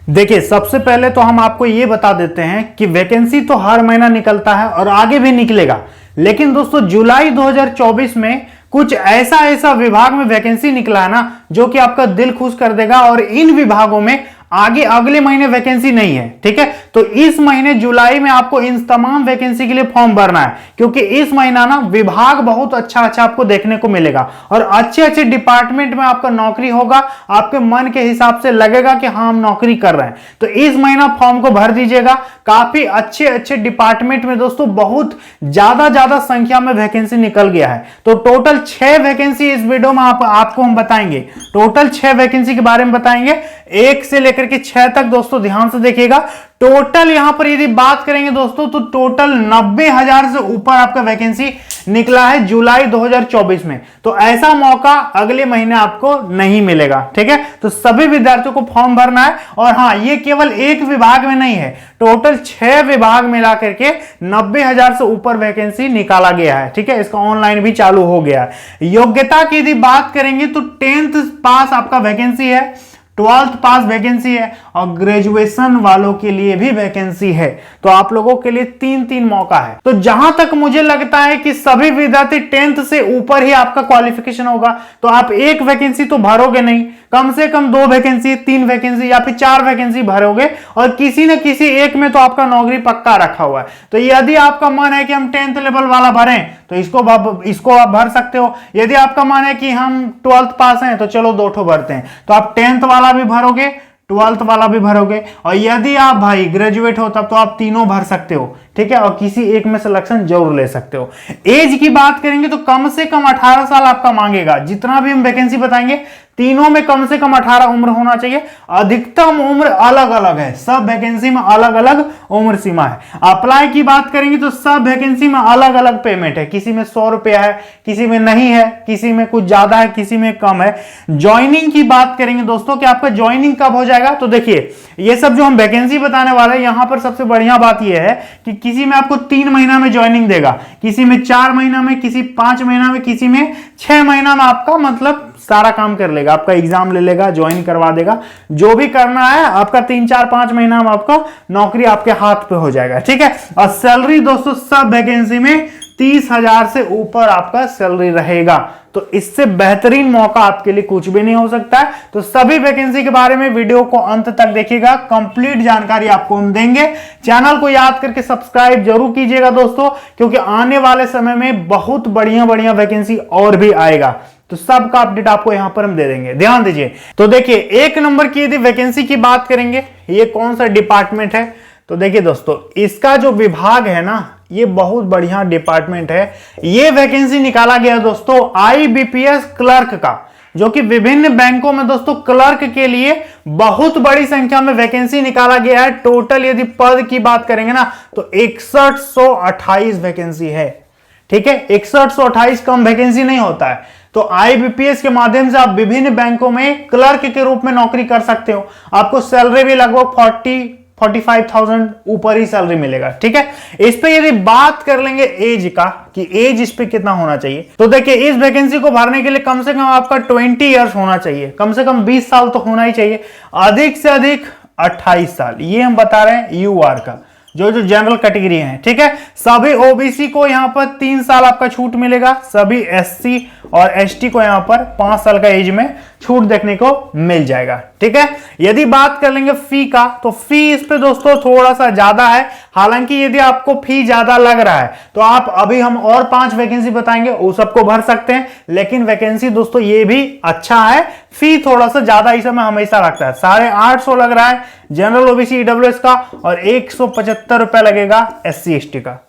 देखिए, सबसे पहले तो हम आपको ये बता देते हैं कि वैकेंसी तो हर महीना निकलता है और आगे भी निकलेगा, लेकिन दोस्तों जुलाई 2024 में कुछ ऐसा विभाग में वैकेंसी निकला है ना, जो कि आपका दिल खुश कर देगा। और इन विभागों में आगे अगले महीने वैकेंसी नहीं है, ठीक है। तो इस महीने जुलाई में आपको इन तमाम वैकेंसी के लिए फॉर्म भरना है, क्योंकि इस महीना ना विभाग बहुत अच्छा आपको देखने को मिलेगा और अच्छे डिपार्टमेंट में आपका नौकरी होगा। आपके मन के हिसाब से लगेगा कि हाँ, हम नौकरी कर रहे हैं, तो इस महीना फॉर्म को भर दीजिएगा। काफी अच्छे डिपार्टमेंट में दोस्तों बहुत ज्यादा संख्या में वैकेंसी निकल गया है। तो टोटल 6 वैकेंसी इस वीडियो में आपको हम बताएंगे। टोटल 6 वैकेंसी के बारे में बताएंगे, 1 से लेकर के 6 तक। दोस्तों ध्यान से देखिएगा। टोटल यहां पर यदि बात करेंगे दोस्तों, तो टोटल 90,000 से ऊपर आपका वैकेंसी निकला है जुलाई 2024 में। तो ऐसा मौका अगले महीने आपको नहीं मिलेगा, ठीक है। तो सभी विद्यार्थियों को फॉर्म भरना है। और हाँ, ये केवल एक विभाग में नहीं है, टोटल 6 विभाग मिला करके 90,000 से ऊपर वैकेंसी निकाला गया है, ठीक है। इसका ऑनलाइन भी चालू हो गया है। योग्यता की यदि बात करेंगे तो 10th पास आपका वैकेंसी है, 12th पास वैकेंसी है और ग्रेजुएशन वालों के लिए भी वैकेंसी है। तो आप लोगों के लिए 3 मौका है। तो जहां तक मुझे लगता है कि सभी विद्यार्थी 10th से ऊपर ही आपका क्वालिफिकेशन होगा, तो आप एक वैकेंसी तो भरोगे नहीं, कम से कम 2 वैकेंसी, 3 वैकेंसी या फिर 4 वैकेंसी भरोगे और किसी न किसी एक में तो आपका नौकरी पक्का रखा हुआ है। तो यदि आपका मन है कि हम 10th लेवल वाला भरें, तो इसको आप भर सकते हो। यदि आपका मन है कि हम 12th पास हैं, तो चलो 2 ठो भरते हैं, तो आप 10th वाला भी भरोगे, 12th वाला भी भरोगे। और यदि आप भाई ग्रेजुएट हो, तब तो आप तीनों भर सकते हो, ठीक है। और किसी एक में सिलेक्शन जरूर ले सकते हो। एज की बात करेंगे तो कम से कम 18 साल आपका मांगेगा। जितना भी हम वैकेंसी बताएंगे, तीनों में कम से कम 18 उम्र होना चाहिए। अधिकतम उम्र अलग अलग है, सब वैकेंसी में अलग अलग उम्र सीमा है। अप्लाई की बात करेंगे तो सब वैकेंसी में अलग अलग पेमेंट है, किसी में 100 रुपया है, किसी में नहीं है, किसी में कुछ ज्यादा है, किसी में कम है। ज्वाइनिंग की बात करेंगे दोस्तों कि आपका ज्वाइनिंग कब हो जाएगा, तो देखिए ये सब जो हम वैकेंसी बताने वाले हैं, यहां पर सबसे बढ़िया बात यह है कि किसी में आपको 3 महीना में ज्वाइनिंग देगा, किसी में 4 महीना में, किसी 5 महीना में, किसी में 6 महीना में आपका मतलब सारा काम कर लेगा, आपका एग्जाम ले लेगा, ज्वाइन करवा देगा। जो भी करना है आपका 3, 4, 5 महीना में आपको नौकरी आपके हाथ पे हो जाएगा, ठीक है। और सैलरी दोस्तों सब वैकेंसी में 30,000 से ऊपर आपका सैलरी रहेगा। तो इससे बेहतरीन मौका आपके लिए कुछ भी नहीं हो सकता है। तो सभी वैकेंसी के बारे में वीडियो को अंत तक देखिएगा, कंप्लीट जानकारी आपको हम देंगे। चैनल को याद करके सब्सक्राइब जरूर कीजिएगा दोस्तों, क्योंकि आने वाले समय में बहुत बढ़िया वैकेंसी और भी आएगा। तो सबका अपडेट आपको यहां पर हम दे देंगे, ध्यान दीजिए। तो देखिए 1 नंबर की यदि वैकेंसी की बात करेंगे, ये कौन सा डिपार्टमेंट है, तो देखिए दोस्तों इसका जो विभाग है ना, ये बहुत बढ़िया डिपार्टमेंट है। ये वैकेंसी निकाला गया दोस्तों IBPS क्लर्क का, जो कि विभिन्न बैंकों में दोस्तों क्लर्क के लिए बहुत बड़ी संख्या में वैकेंसी निकाला गया है। टोटल यदि पद की बात करेंगे ना, तो 6128 वैकेंसी है, ठीक है। 6128 कम वैकेंसी नहीं होता है। तो IBPS के माध्यम से आप विभिन्न बैंकों में क्लर्क के रूप में नौकरी कर सकते हो। आपको सैलरी भी लगभग 45,000 ऊपर ही सैलरी मिलेगा, ठीक है। इस पे यदि बात कर लेंगे एज का, कि एज इस पे कितना होना चाहिए, तो देखिए इस वैकेंसी को भरने के लिए कम से कम आपका 20 इयर्स होना चाहिए, कम से कम 20 साल तो होना ही चाहिए, अधिक से अधिक 28 साल। ये हम बता रहे हैं UR का, जो जनरल कैटेगरी है, ठीक है। सभी OBC को यहां पर 3 साल आपका छूट मिलेगा, सभी SC और ST को यहां पर 5 साल का एज में छूट देखने को मिल जाएगा, ठीक है। यदि बात कर लेंगे फी का, तो फी इस पे दोस्तों थोड़ा सा ज्यादा है। हालांकि यदि आपको फी ज्यादा लग रहा है, तो आप अभी हम और 5 वैकेंसी बताएंगे, वो सबको भर सकते हैं। लेकिन वैकेंसी दोस्तों ये भी अच्छा है, फी थोड़ा सा ज्यादा इस समय हमेशा लगता है। 850 लग रहा है जनरल OBC EWS का, और 175 रुपए लगेगा SC ST का।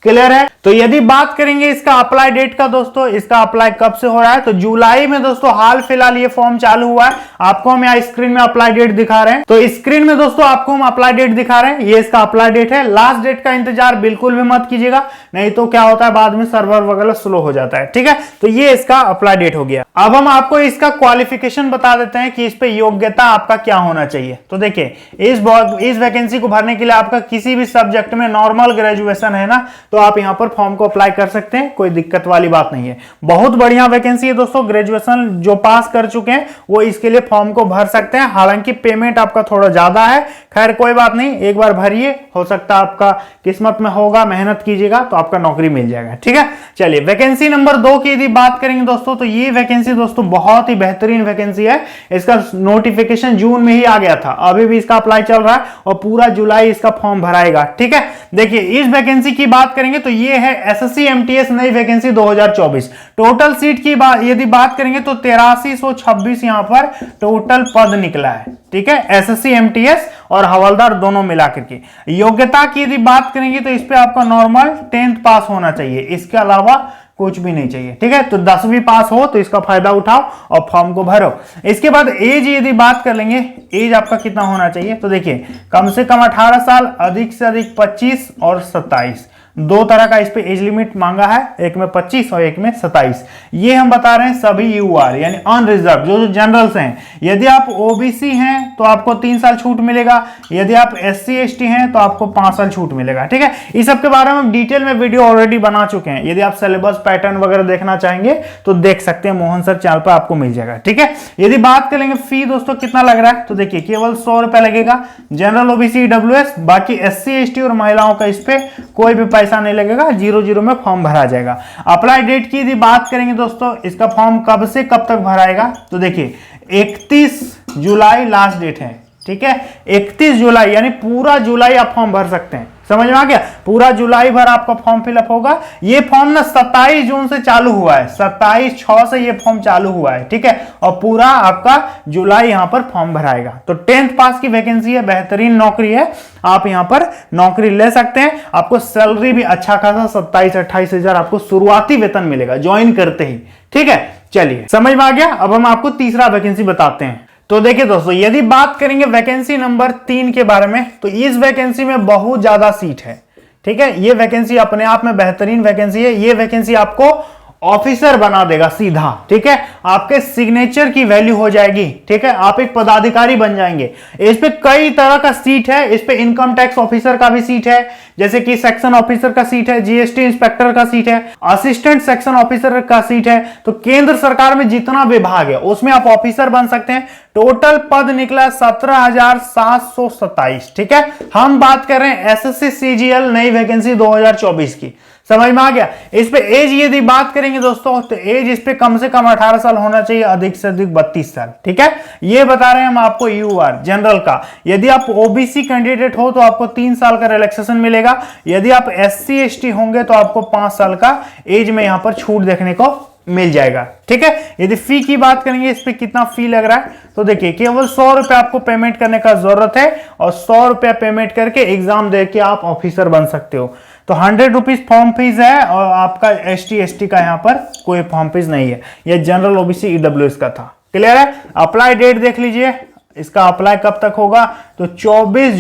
क्लियर है। तो यदि बात करेंगे इसका अप्लाई डेट का दोस्तों, इसका अप्लाई कब से हो रहा है, तो जुलाई में दोस्तों हाल फिलहाल ये फॉर्म चालू हुआ है। आपको हम यहाँ स्क्रीन में अप्लाई डेट दिखा रहे हैं, तो स्क्रीन में दोस्तों आपको हम अप्लाई डेट दिखा रहे हैं। ये इसका अप्लाई डेट है। लास्ट डेट का इंतजार बिल्कुल भी मत कीजिएगा, नहीं तो क्या होता है बाद में सर्वर वगैरह स्लो हो जाता है, ठीक है। तो ये इसका अप्लाई डेट हो गया। अब हम आपको इसका क्वालिफिकेशन बता देते हैं कि इस पे योग्यता आपका क्या होना चाहिए। तो देखिए इस वैकेंसी को भरने के लिए आपका किसी भी सब्जेक्ट में नॉर्मल ग्रेजुएशन है ना, तो आप यहाँ पर फॉर्म को अप्लाई कर सकते हैं, कोई दिक्कत वाली बात नहीं है। बहुत बढ़िया वैकेंसी है दोस्तों, ग्रेजुएशन जो पास कर चुके हैं वो इसके लिए फॉर्म को भर सकते हैं। हालांकि पेमेंट आपका थोड़ा ज्यादा है, खैर कोई बात नहीं, एक बार भरिए, हो सकता है आपका किस्मत में होगा, मेहनत कीजिएगा तो आपका नौकरी मिल जाएगा। ठीक है, चलिए वैकेंसी नंबर 2 की यदि बात करेंगे दोस्तों, तो ये वैकेंसी दोस्तों बहुत ही बेहतरीन वैकेंसी है। इसका नोटिफिकेशन जून में ही आ गया था, अभी भी इसका अप्लाई चल रहा है और पूरा जुलाई इसका फॉर्म भराएगा। ठीक है, देखिए इस वैकेंसी की बात करेंगे तो ये है एसएससी एमटीएस नई वैकेंसी 2024। टोटल सीट की यदि बात करेंगे तो 8326 यहां पर टोटल पद निकला है। ठीक है, एसएससी एमटीएस और हवलदार दोनों मिलाकर के। योग्यता की यदि बात करेंगे तो इस पे आपका नॉर्मल 10th पास होना चाहिए, इसके अलावा कुछ भी नहीं चाहिए। ठीक है, तो 10वीं पास हो तो इसका फायदा उठाओ और फॉर्म को भरो। इसके बाद एज यदि बात कर लेंगे, एज आपका कितना होना चाहिए, तो देखिए कम से कम 18 साल, अधिक से अधिक 25 और 27, दो तरह का इस पे एज लिमिट मांगा है, एक में 25 और एक में 27। ये हम बता रहे हैं सभी यूआर यानी अनरिजर्व जो जनरल्स हैं। यदि आप ओबीसी हैं तो आपको 3 साल छूट मिलेगा, यदि आप एससी एसटी हैं तो आपको 5 साल छूट मिलेगा। ठीक है, इस सब के बारे में हम डिटेल में वीडियो ऑलरेडी बना चुके हैं, यदि आप सिलेबस पैटर्न वगैरह देखना चाहेंगे तो देख सकते हैं, मोहन सर चैनल पर आपको मिल जाएगा। ठीक है, यदि बात करेंगे फी दोस्तों कितना लग रहा है, तो देखिए केवल 100 रुपए लगेगा जनरल ओबीसी ईडब्ल्यूएस, बाकी एससी एसटी और महिलाओं का इस पे कोई भी पैसा नहीं लगेगा, 0 में फॉर्म भरा जाएगा। अप्लाई डेट की यदि बात करेंगे दोस्तों, इसका फॉर्म कब से कब तक भराएगा, तो देखिए 31 जुलाई लास्ट डेट है। ठीक है, 31 जुलाई यानी पूरा जुलाई आप फॉर्म भर सकते हैं, समझ में आ गया, पूरा जुलाई भर आपका फॉर्म फिलअप होगा। ये फॉर्म ना 27 जून से चालू हुआ है, 27/6 से ये फॉर्म चालू हुआ है। ठीक है, और पूरा आपका जुलाई यहां पर फॉर्म भराएगा। तो 10th पास की वैकेंसी है, बेहतरीन नौकरी है, आप यहां पर नौकरी ले सकते हैं। आपको सैलरी भी अच्छा खासा 27-28 हजार आपको शुरुआती वेतन मिलेगा ज्वाइन करते ही। ठीक है, चलिए समझ में आ गया। अब हम आपको तीसरा वैकेंसी बताते हैं। तो देखिए दोस्तों, यदि बात करेंगे वैकेंसी नंबर 3 के बारे में, तो इस वैकेंसी में बहुत ज्यादा सीट है। ठीक है, ये वैकेंसी अपने आप में बेहतरीन वैकेंसी है। ये वैकेंसी आपको ऑफिसर बना देगा सीधा। ठीक है, आपके सिग्नेचर की वैल्यू हो जाएगी। ठीक है, आप एक पदाधिकारी बन जाएंगे। इस पे कई तरह का सीट है, इस पे इनकम टैक्स ऑफिसर का भी सीट है, जैसे कि सेक्शन ऑफिसर का सीट है, जीएसटी इंस्पेक्टर का सीट है, असिस्टेंट सेक्शन ऑफिसर का सीट है। तो केंद्र सरकार में जितना विभाग है उसमें आप ऑफिसर बन सकते हैं। टोटल पद निकला 17,727। ठीक है, हम बात कर रहे हैं एसएससी सीजीएल नई वैकेंसी 2024 की, समझ में आ गया। इस पे एज यदि बात करेंगे दोस्तों, तो एज इस पे कम से कम 18 साल होना चाहिए, अधिक से अधिक 32 साल। ठीक है, ये बता रहे हैं हम आपको यूआर जनरल का। यदि आप ओबीसी कैंडिडेट हो तो आपको 3 साल का रिलैक्सेशन मिलेगा, यदि आप एससी एसटी होंगे तो आपको 5 साल का एज में यहां पर छूट देखने को मिल जाएगा। ठीक है, यदि फी की बात करेंगे, इस पे कितना फी लग रहा है, तो देखिए केवल 100 रुपए आपको पेमेंट करने का जरूरत है और 100 रुपया पेमेंट करके एग्जाम दे के आप ऑफिसर बन सकते हो। तो 100 रुपीज फॉर्म फीस है और आपका एसटी एसटी का यहाँ पर कोई फॉर्म फीस नहीं है। यह जनरल ओबीसी ईडब्ल्यूएस का था। क्लियर है, अप्लाई डेट देख लीजिए, इसका अप्लाई कब तक होगा, तो 24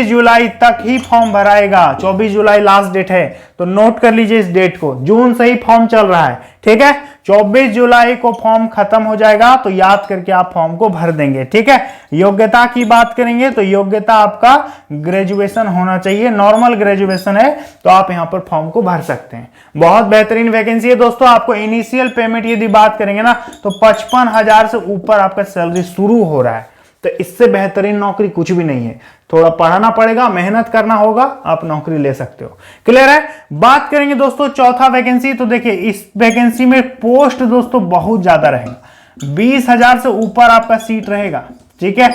जुलाई तक ही फॉर्म भराएगा। 24 जुलाई लास्ट डेट है, तो नोट कर लीजिए इस डेट को, जून से ही फॉर्म चल रहा है। ठीक है, 24 जुलाई को फॉर्म खत्म हो जाएगा, तो याद करके आप फॉर्म को भर देंगे। ठीक है, योग्यता की बात करेंगे तो योग्यता आपका ग्रेजुएशन होना चाहिए, नॉर्मल ग्रेजुएशन है तो आप यहां पर फॉर्म को भर सकते हैं। बहुत बेहतरीन वैकेंसी है दोस्तों। आपको इनिशियल पेमेंट यदि बात करेंगे ना, तो 55,000 से ऊपर आपका सैलरी शुरू हो रहा है। तो इससे बेहतरीन नौकरी कुछ भी नहीं है। थोड़ा पढ़ाना पड़ेगा, मेहनत करना होगा, आप नौकरी ले सकते हो। क्लियर है। बात करेंगे दोस्तों चौथा वैकेंसी, तो देखिए इस वैकेंसी में पोस्ट दोस्तों बहुत ज्यादा रहेगा, 20,000 से ऊपर आपका सीट रहेगा। ठीक है,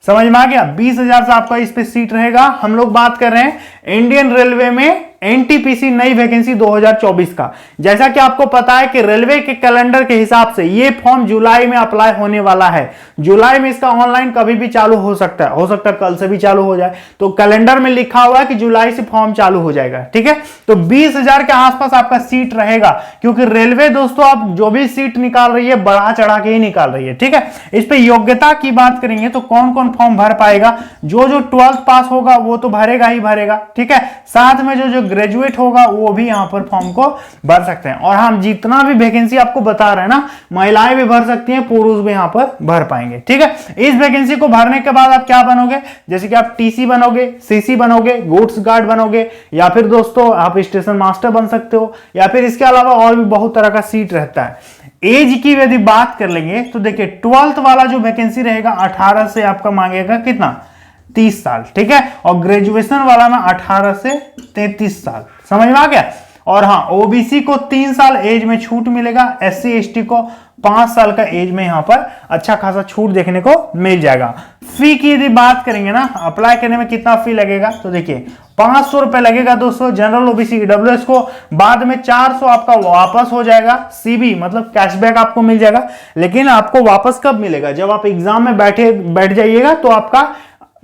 समझ में आ गया, 20,000 से आपका इस पे सीट रहेगा। हम लोग बात कर रहे हैं इंडियन रेलवे में एनटीपीसी नई वैकेंसी 2024 का। जैसा कि आपको पता है कि रेलवे के कैलेंडर के हिसाब से ये फॉर्म जुलाई में अप्लाई होने वाला है। जुलाई में इसका ऑनलाइन कभी भी चालू हो सकता है कल से भी चालू हो जाए। तो कैलेंडर में लिखा हुआ है कि जुलाई से फॉर्म चालू हो जाएगा। ठीक है, तो 20,000 के आसपास आपका सीट रहेगा, क्योंकि रेलवे दोस्तों आप जो भी सीट निकाल रही है बढ़ा चढ़ा के ही निकाल रही है। ठीक है, इस पे योग्यता की बात करेंगे तो कौन कौन फॉर्म भर पाएगा, जो 12th पास होगा वो तो भरेगा ही भरेगा। ठीक है, साथ में जो ग्रेजुएट होगा वो भी यहाँ पर फॉर्म को भर सकते हैं। और हम जितना भी वैकेंसी आपको बता रहे हैं ना, महिलाएं भी भर सकती हैं, पुरुष भी यहाँ पर भर पाएंगे। ठीक है, इस वैकेंसी को भरने के बाद आप क्या बनोगे, जैसे कि आप टीसी बनोगे, सीसी बनोगे, गुड्स गार्ड बनोगे, या फिर दोस्तों आप स्टेशन मास्टर बन सकते हो, या फिर इसके अलावा और भी बहुत तरह का सीट रहता है। एज की यदि बात कर लेंगे तो देखिए 12th वाला जो वैकेंसी रहेगा 18 से आपका मांगेगा कितना, 30 साल। ठीक है, और ग्रेजुएशन वाला में 18 से 33 साल। समझ में आ गया। और हाँ, ओबीसी को 3 साल एज में छूट मिलेगा, SC ST को 5 साल का एज में यहाँ पर अच्छा खासा छूट देखने को मिल जाएगा। फी की यदि बात करेंगे ना, अप्लाई करने में कितना फी लगेगा, तो देखिए 500 रुपए लगेगा दोस्तों जनरल ओबीसी ईडब्ल्यूएस को। बाद में 400 आपका वापस हो जाएगा, सीबी मतलब कैशबैक आपको मिल जाएगा। लेकिन आपको वापस कब मिलेगा, जब आप एग्जाम में बैठ जाइएगा तो आपका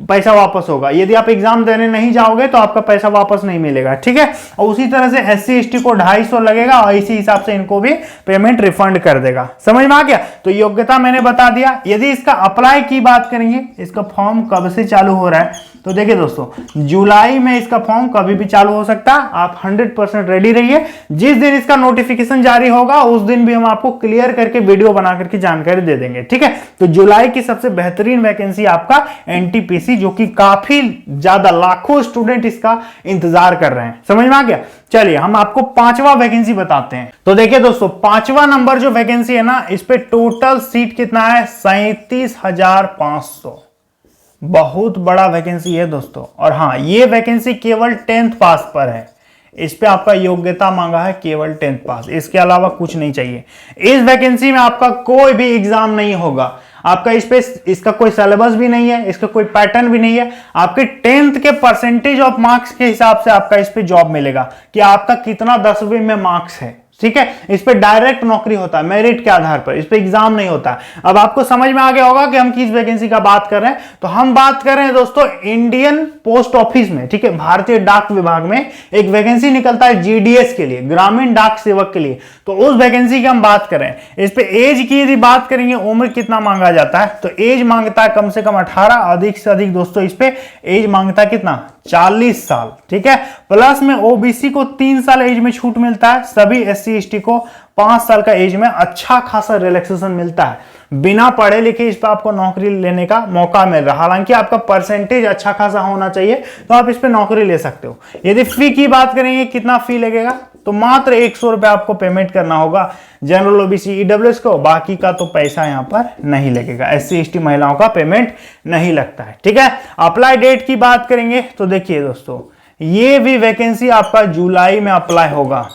पैसा वापस होगा। यदि आप एग्जाम देने नहीं जाओगे तो आपका पैसा वापस नहीं मिलेगा। ठीक है, और उसी तरह से SC ST को 250 लगेगा और इसी हिसाब से इनको भी पेमेंट रिफंड कर देगा। समझ में आ गया। तो योग्यता मैंने बता दिया। यदि इसका अप्लाई की बात करेंगे, इसका फॉर्म कब से चालू हो रहा है, तो देखिए दोस्तों जुलाई में इसका फॉर्म कभी भी चालू हो सकता है। आप 100% रेडी रहिए। जिस दिन इसका नोटिफिकेशन जारी होगा उस दिन भी हम आपको क्लियर करके वीडियो बना करके जानकारी दे देंगे। ठीक है, तो जुलाई की सबसे बेहतरीन वैकेंसी आपका NTPC, जो कि काफी ज्यादा लाखों स्टूडेंट इसका इंतजार कर रहे हैं। समझ में आ गया। चलिए हम आपको 5वां वैकेंसी बताते हैं। तो देखिए दोस्तों 5वां नंबर जो वैकेंसी है ना, इस पे टोटल सीट कितना है, 37,500। बहुत बड़ा वैकेंसी है दोस्तों। और हाँ, ये वैकेंसी केवल 10th पास पर है। इस पे आपका योग्यता मांगा है केवल 10th पास, इसके अलावा कुछ नहीं चाहिए। इस वैकेंसी में आपका कोई भी एग्जाम नहीं होगा। आपका इस पे इसका कोई सिलेबस भी नहीं है, इसका कोई पैटर्न भी नहीं है। आपके 10th के परसेंटेज ऑफ मार्क्स के हिसाब से आपका इस पे जॉब मिलेगा कि आपका कितना 10वीं में मार्क्स है। ठीक है, इस पे डायरेक्ट नौकरी होता है मेरिट के आधार पर, इस पे एग्जाम नहीं होता। अब आपको समझ में आ गया होगा कि हम किस वैकेंसी का बात कर रहे हैं। तो हम बात कर रहे हैं दोस्तों इंडियन पोस्ट ऑफिस में। ठीक है, भारतीय डाक विभाग में एक वैकेंसी निकलता है GDS के लिए, ग्रामीण डाक सेवक के लिए। तो उस वैकेंसी की हम बात कर रहे हैं। इस पे एज की यदि बात करेंगे, उम्र कितना मांगा जाता है, तो एज मांगता है कम से कम 18, अधिक से अधिक दोस्तों इस पे एज मांगता है कितना, 40 साल। ठीक है, प्लस में ओबीसी को 3 साल एज में छूट मिलता है, सभी SC ST को 5 साल का एज में अच्छा खासा रिलैक्सेशन मिलता है। बिना पढ़े लिखे इस पर आपको नौकरी लेने का मौका मिल रहा है। हालांकि आपका परसेंटेज अच्छा खासा होना चाहिए तो आप इस पे नौकरी ले सकते हो। यदि फी की बात करेंगे, कितना फी लगेगा, तो मात्र 100 रुपए आपको पेमेंट करना होगा जनरल ओबीसी ईडब्ल्यूएस को। बाकी का तो पैसा यहां पर नहीं लगेगा। SC ST महिलाओं का पेमेंट नहीं लगता है। ठीक है, अप्लाई डेट की बात करेंगे तो देखिए दोस्तों ये भी वैकेंसी आपका जुलाई में अप्लाई होगा।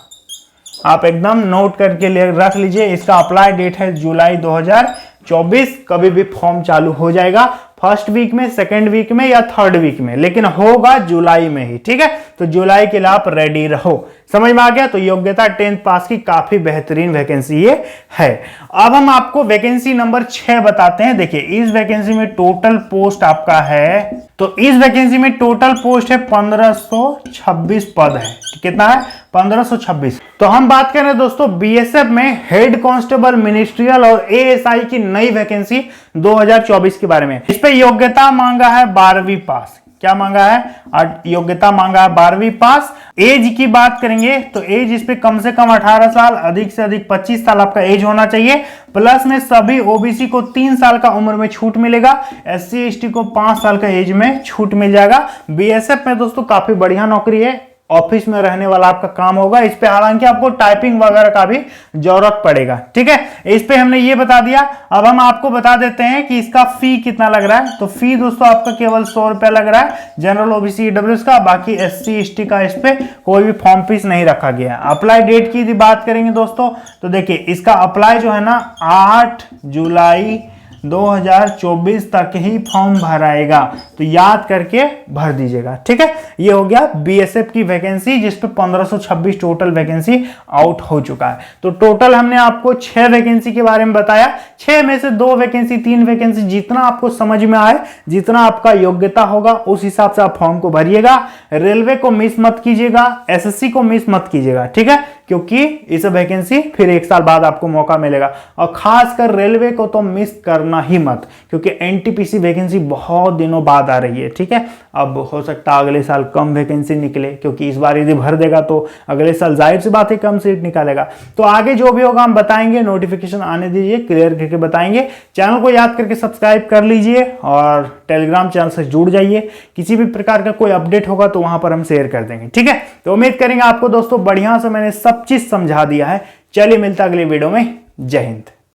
आप एकदम नोट करके रख लीजिए, इसका अप्लाई डेट है जुलाई 2024। कभी भी फॉर्म चालू हो जाएगा, फर्स्ट वीक में, सेकेंड वीक में या थर्ड वीक में, लेकिन होगा जुलाई में ही। ठीक है, तो जुलाई के लिए आप रेडी रहो। समझ में आ गया। तो योग्यता 10th पास की काफी बेहतरीन वैकेंसी ये है। अब हम आपको वैकेंसी नंबर 6 बताते हैं। देखिए इस वैकेंसी में टोटल पोस्ट आपका है, तो इस वैकेंसी में टोटल पोस्ट है 1526 पद है। कितना है, 1526। तो हम बात कर रहे हैं दोस्तों BSF में हेड कांस्टेबल मिनिस्ट्रियल और ASI की नई वैकेंसी 2024 के बारे में। इस पे योग्यता मांगा है 12वीं पास। क्या मांगा है, योग्यता मांगा है 12वीं पास। एज की बात करेंगे तो एज इस पे कम से कम 18 साल, अधिक से अधिक 25 साल आपका एज होना चाहिए। प्लस में सभी ओबीसी को 3 साल का उम्र में छूट मिलेगा, SC ST को 5 साल का एज में छूट मिल जाएगा। BSF में दोस्तों काफी बढ़िया नौकरी है, ऑफिस में रहने वाला आपका काम होगा। इस पे हालांकि आपको टाइपिंग वगैरह का भी जरूरत पड़ेगा। ठीक है, इस पे हमने ये बता दिया। अब हम आपको बता देते हैं कि इसका फी कितना लग रहा है। तो फी दोस्तों आपका केवल 100 रुपया लग रहा है जनरल ओबीसी ईडब्ल्यूएस का। बाकी SC ST का इस पे कोई भी फॉर्म फीस नहीं रखा गया है। अप्लाई डेट की बात करेंगे दोस्तों, तो देखिए इसका अप्लाई जो है ना 8 जुलाई 2024 तक ही फॉर्म भराएगा, तो याद करके भर दीजिएगा। ठीक है, ये हो गया BSF की वैकेंसी जिसपे 1526 टोटल वैकेंसी आउट हो चुका है। तो टोटल हमने आपको 6 वैकेंसी के बारे में बताया। 6 में से 2 वैकेंसी 3 वैकेंसी, जितना आपको समझ में आए, जितना आपका योग्यता होगा उस हिसाब से आप फॉर्म को भरिएगा। रेलवे को मिस मत कीजिएगा, SSC को मिस मत कीजिएगा। ठीक है, क्योंकि इस वैकेंसी फिर 1 साल बाद आपको मौका मिलेगा। और खासकर रेलवे को तो मिस करना ही मत, क्योंकि एनटीपीसी वैकेंसी बहुत दिनों बाद आ रही है। ठीक है, अब हो सकता है अगले साल कम वैकेंसी निकले, क्योंकि इस बार यदि भर देगा तो अगले साल जाहिर सी बात है कम सीट निकालेगा। तो आगे जो भी होगा हम बताएंगे, नोटिफिकेशन आने दीजिए, क्लियर करके बताएंगे। चैनल को याद करके सब्सक्राइब कर लीजिए और टेलीग्राम चैनल से जुड़ जाइए। किसी भी प्रकार का कोई अपडेट होगा तो वहां पर हम शेयर कर देंगे। ठीक है, तो उम्मीद करेंगे आपको दोस्तों बढ़िया से मैंने सब चीज समझा दिया है। चलिए मिलता अगले वीडियो में। जय हिंद।